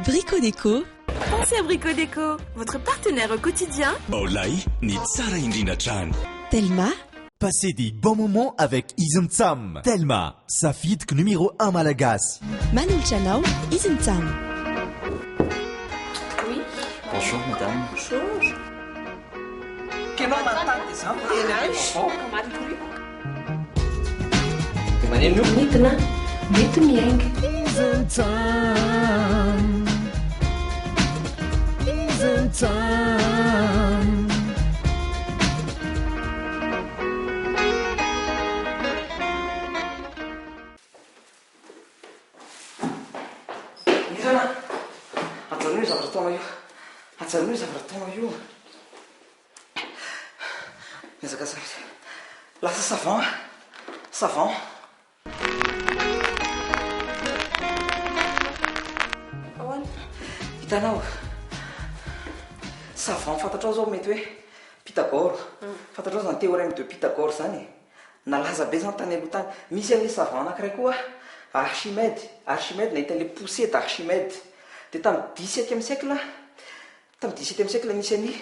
Brico Déco. Pensez à Brico Déco, votre partenaire au quotidien. Baolay, ni tsara indrindra trano. Telma. Passez des bons moments avec Izintsam. Telma, safidique numéro 1 malagasy. Manoltranao, Izintsam. Oui. Bonjour madame. Bonjour. Quel nom m'attendez ça? Midina, mety miainga. Izana, ajanony hoe zavatra taona io. Ajanony hoe zavatra taona io. Miezaka zavatra. Lasa savant. Savant. Hitanao, savant fantatrao zao mety hoe Pythagore. Fantatrao zany théorème de Pythagore zany. Nalaza be zany tany aloha tany. Misy an'ilay savant anankiray koa Archimède. Archimède nahita an'ilay poussée d'Archimède. Dia tamin'ny 17e siècle, nisy an'ny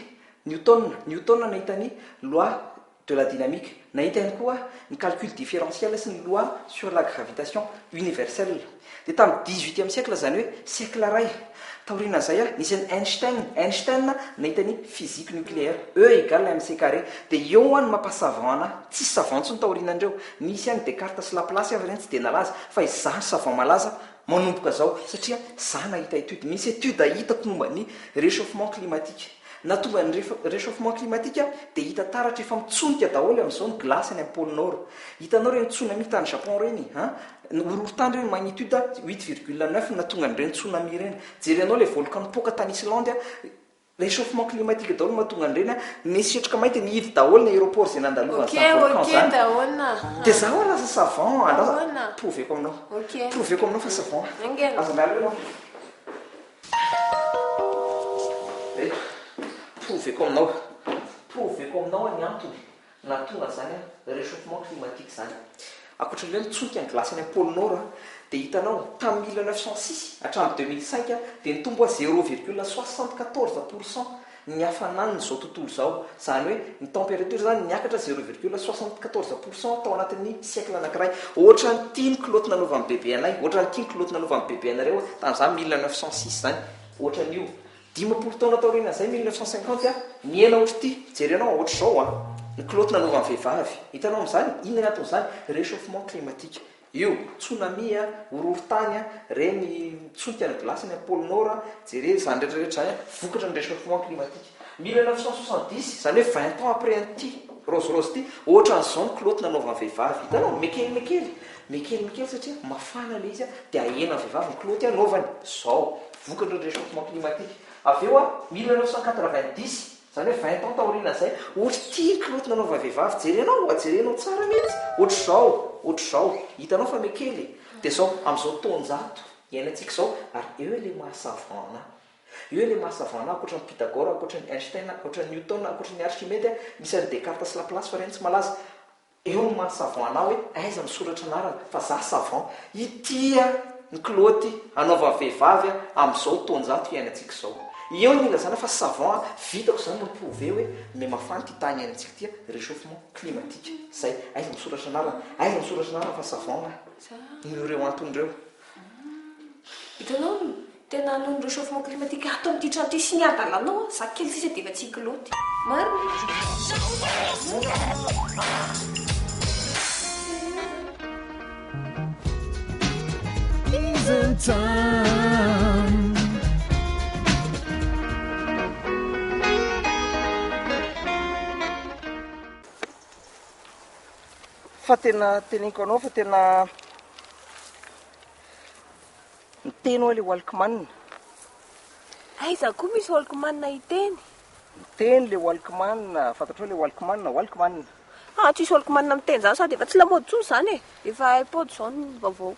Newton. Newton nahita ny loi de la dynamique. Nahita ihany koa ny calcul différentiel sy ny loi sur la gravitation universelle. Dia tamin'ny 18e siècle zany hoe siècle ray. Taoriana zay nisy an'ny Einstein nahita ny physique nucléaire. E égale mc carré. Dia eo any mampasavant tsisy savant tsy ny taorinandreo. Nisy any Descartes sy Laplace avy ireny tsy dia nalaza fa izany savant malaza manomboka zao satria za nahita étude. Misy étude hitako momba ny réchauffement climatique. Natonga ny réchauffement climatique dia hita taratra efa mitsonika daholo amin'izao ny glace any amin'ny pôle nord. Hitanao reny tsunami tany Japon reny horohorontany reny magnitude 8,9 natonga nireny tsunami ireny. Jerenao le volcan nipoaka tany Islande, réchauffement climatique daholo mahatonga an'ireny nesetroka mainty nihidy daholo ny aéroport zay nandalovan'ny volcan zany. Dia zaho lasa savant anao prouveko aminao fa savant aza miala ianao. Proveko aminao ny antony nahatonga zany réchauffement climatique zany. Akoatran'ireo nitsonika ny glace any amin'ny pôle nord dia hitanao tamin'ny 1906 hatramin'ny 2005 dia nitombo a 0,74% ny hafanan'ny zao tontolo zao. Zany hoe ny température zany niakatra 0,74% tao anatin'ny siècle anankiray. Ohatra ny tiany kiloty nanovan'ny bebe anay, ohatra ny tiany kiloty nanovan'ny bebe anareo tamin'izany 1906 zany. Ohatra n'io 10 taona taoriana zay 1950 niena ohatra ity, jerenao ohatra zao ny kiloty nanovan'ny vehivavy. Hitanao amin'izany inona aton'izany réchauffement climatique. Io tsunami horohorontany reny mitsonika ny glace ny pôle nord jere zany rehetrarehetra zany vokatra ny réchauffement climatique. 1970 zany hoe 20 ans après an'ity rose ity, ohatra n'izao ny kiloty nanovan'ny vehivavy. Hitanao mekely satria mafana le izy dia ahena ny vehivavy ny kiloty anaovany. Zao vokatra ny réchauffement climatique. Avy eo 1990 zany hoe 20 ans taoriana zay, ohatra tia kiloty nanaova vehivavy, jerenao tsara mihitsy, ohatra zao hitanao fa mekely. Dia zao amin'izao taonjato iainantsika zao ary eo le mahasavant akoatra ny Pythagore, akoatra ny Einstein, akoatra ny Newton, akoatra ny Archimède, misy any Descartes sy Laplace fa reny tsy malaza. Eo ny mahasavant anao hoe aiza misoratra anarana fa za savant itia ny kiloty anaova vehivavy amin'izao taonjato iainantsika zao. Eo ny ilazana fa savant vitako zany miprouve hoe me mafana ty tany iainantsika tia réchauffement climatique. Zay aiza misoratra anarana fa savant ireo anton'ireo. Hitanao tena noho ny réchauffement climatique ato amin'ity trano ty sy niadalanao za kely sisa dia efa tsy kiloty. Marina. Fa tena teneniko anao fa tena miteny hoe le Walkman. Aiza koa misy Walkman hiteny? Miteny le Walkman, fantatro hoe le Walkman. Tsisy Walkman miteny zany sady efa tsy lamaody tsony zany e. Efa iPod zao ny vaovao.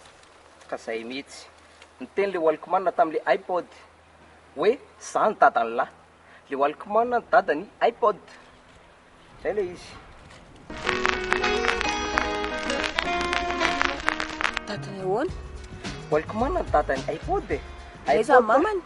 Ka zay mihitsy. Miteny le Walkman tamin'le iPod. Hoe zany dadany lahy. Le Walkman dadany iPod. Zay le izy. Dadany ahoana? Walkman dadany iPod e. resa mamany